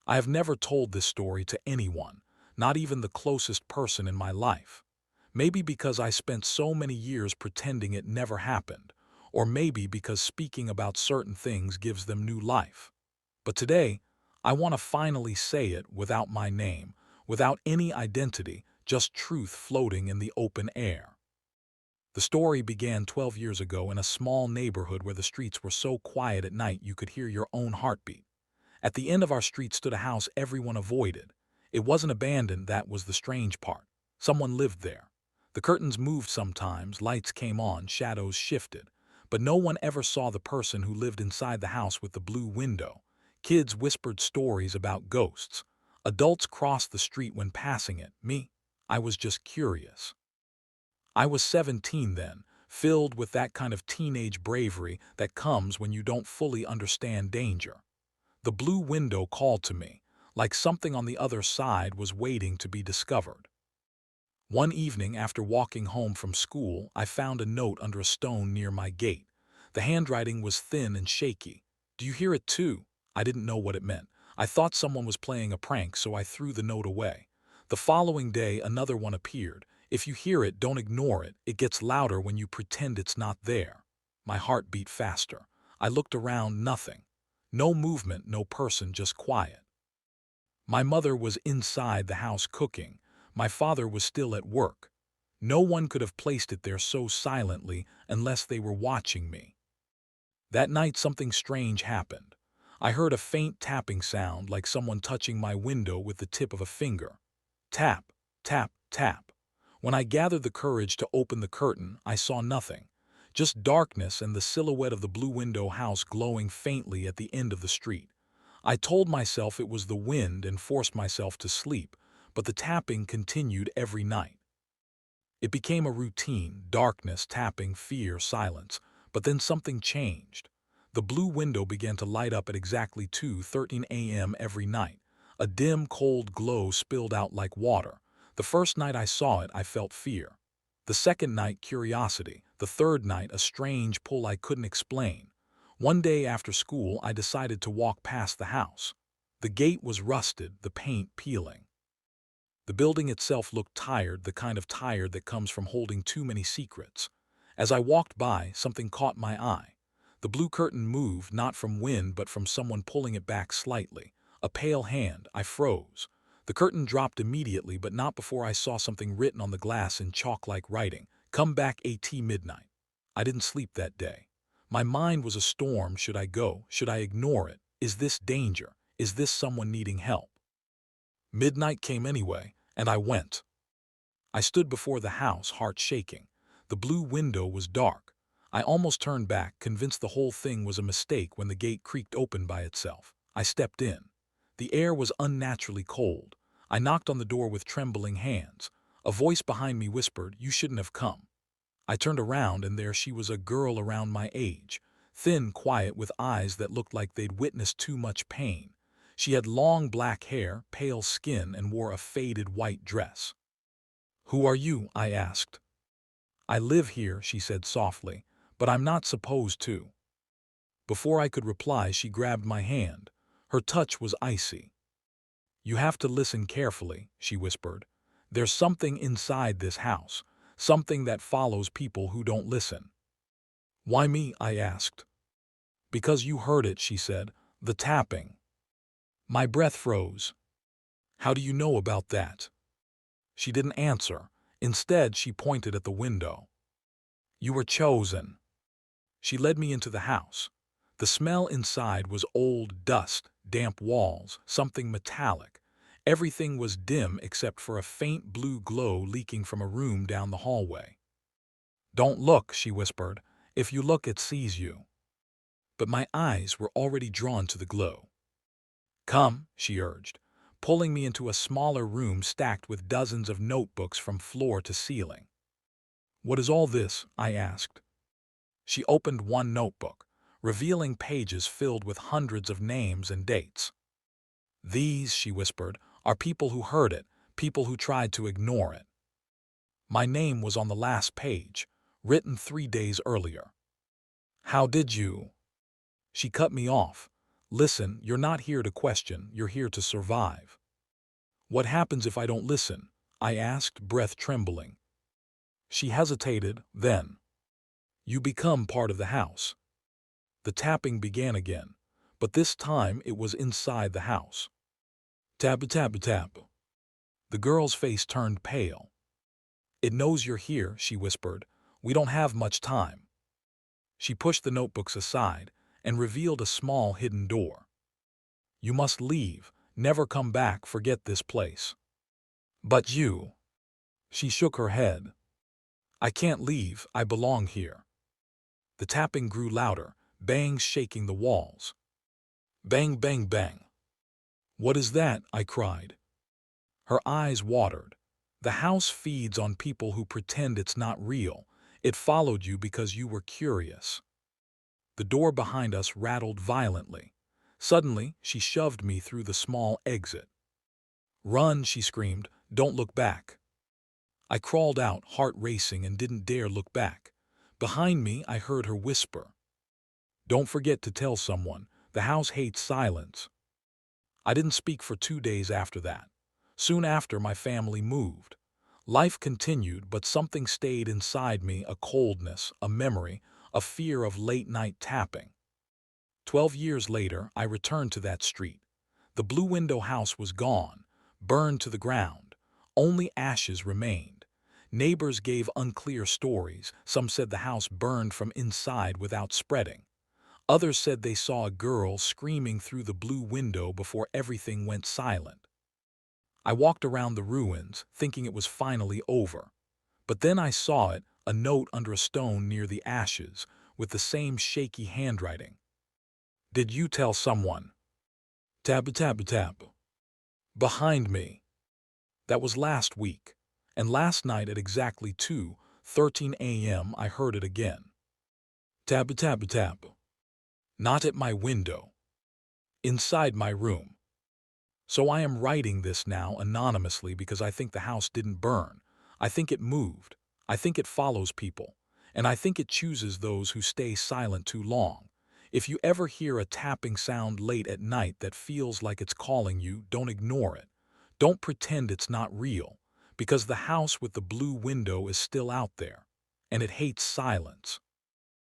I have never told this story to anyone, not even the closest person in my life. Maybe because I spent so many years pretending it never happened, or maybe because speaking about certain things gives them new life. But today, I want to finally say it without my name, without any identity, just truth floating in the open air. The story began 12 years ago in a small neighborhood where the streets were so quiet at night you could hear your own heartbeat. At the end of our street stood a house everyone avoided. It wasn't abandoned, that was the strange part. Someone lived there. The curtains moved sometimes, lights came on, shadows shifted. But no one ever saw the person who lived inside the house with the blue window. Kids whispered stories about ghosts. Adults crossed the street when passing it. Me, I was just curious. I was 17 then, filled with that kind of teenage bravery that comes when you don't fully understand danger. The blue window called to me, like something on the other side was waiting to be discovered. One evening after walking home from school, I found a note under a stone near my gate. The handwriting was thin and shaky. "Do you hear it too?" I didn't know what it meant. I thought someone was playing a prank, so I threw the note away. The following day, another one appeared. "If you hear it, don't ignore it. It gets louder when you pretend it's not there." My heart beat faster. I looked around, nothing. No movement, no person, just quiet. My mother was inside the house cooking. My father was still at work. No one could have placed it there so silently unless they were watching me. That night something strange happened. I heard a faint tapping sound like someone touching my window with the tip of a finger. Tap, tap, tap. When I gathered the courage to open the curtain, I saw nothing. Just darkness and the silhouette of the blue window house glowing faintly at the end of the street. I told myself it was the wind and forced myself to sleep, but the tapping continued every night. It became a routine: darkness, tapping, fear, silence. But then something changed. The blue window began to light up at exactly 2:13 a.m. every night. A dim, cold glow spilled out like water. The first night I saw it, I felt fear. The second night, curiosity. The third night, a strange pull I couldn't explain. One day after school, I decided to walk past the house. The gate was rusted, the paint peeling. The building itself looked tired, the kind of tired that comes from holding too many secrets. As I walked by, something caught my eye. The blue curtain moved, not from wind but from someone pulling it back slightly. A pale hand. I froze. The curtain dropped immediately, but not before I saw something written on the glass in chalk-like writing. "Come back at midnight." I didn't sleep that day. My mind was a storm. Should I go? Should I ignore it? Is this danger? Is this someone needing help? Midnight came anyway, and I went. I stood before the house, heart shaking. The blue window was dark. I almost turned back, convinced the whole thing was a mistake, when the gate creaked open by itself. I stepped in. The air was unnaturally cold. I knocked on the door with trembling hands. A voice behind me whispered, "You shouldn't have come." I turned around, and there she was, a girl around my age. Thin, quiet, with eyes that looked like they'd witnessed too much pain. She had long black hair, pale skin, and wore a faded white dress. "Who are you?" I asked. "I live here," she said softly, "but I'm not supposed to." Before I could reply, she grabbed my hand. Her touch was icy. "You have to listen carefully," she whispered. "There's something inside this house, something that follows people who don't listen." "Why me?" I asked. "Because you heard it," she said. "The tapping." My breath froze. "How do you know about that?" She didn't answer. Instead, she pointed at the window. "You were chosen." She led me into the house. The smell inside was old dust, damp walls, something metallic. Everything was dim except for a faint blue glow leaking from a room down the hallway. "Don't look," she whispered. "If you look, it sees you." But my eyes were already drawn to the glow. "Come," she urged, pulling me into a smaller room stacked with dozens of notebooks from floor to ceiling. "What is all this?" I asked. She opened one notebook, revealing pages filled with hundreds of names and dates. "These," she whispered, "are people who heard it, people who tried to ignore it." My name was on the last page, written 3 days earlier. "How did you—" She cut me off. Listen, you're not here to question, you're here to survive. What happens if I don't listen? I asked, breath trembling. She hesitated, then. You become part of the house. The tapping began again, but this time it was inside the house. Tap, tap, tap. The girl's face turned pale. It knows you're here, she whispered. We don't have much time. She pushed the notebooks aside and revealed a small hidden door. You must leave, never come back, forget this place. But you. She shook her head. I can't leave, I belong here. The tapping grew louder, bangs shaking the walls. Bang, bang, bang. What is that? I cried. Her eyes watered. The house feeds on people who pretend it's not real. It followed you because you were curious. The door behind us rattled violently. Suddenly, she shoved me through the small exit. Run, she screamed. Don't look back. I crawled out, heart racing, and didn't dare look back. Behind me, I heard her whisper. Don't forget to tell someone. The house hates silence. I didn't speak for 2 days after that. Soon after, my family moved. Life continued, but something stayed inside me, a coldness, a memory, a fear of late-night tapping. 12 years later, I returned to that street. The Blue Window house was gone, burned to the ground. Only ashes remained. Neighbors gave unclear stories. Some said the house burned from inside without spreading. Others said they saw a girl screaming through the blue window before everything went silent. I walked around the ruins, thinking it was finally over. But then I saw it, a note under a stone near the ashes, with the same shaky handwriting. Did you tell someone? Tab, tab, tab. Behind me. That was last week, and last night at exactly 2:13 a.m. I heard it again. Tab, tab, tab. Not at my window. Inside my room. So I am writing this now anonymously because I think the house didn't burn. I think it moved. I think it follows people. And I think it chooses those who stay silent too long. If you ever hear a tapping sound late at night that feels like it's calling you, don't ignore it. Don't pretend it's not real, because the house with the blue window is still out there, and it hates silence.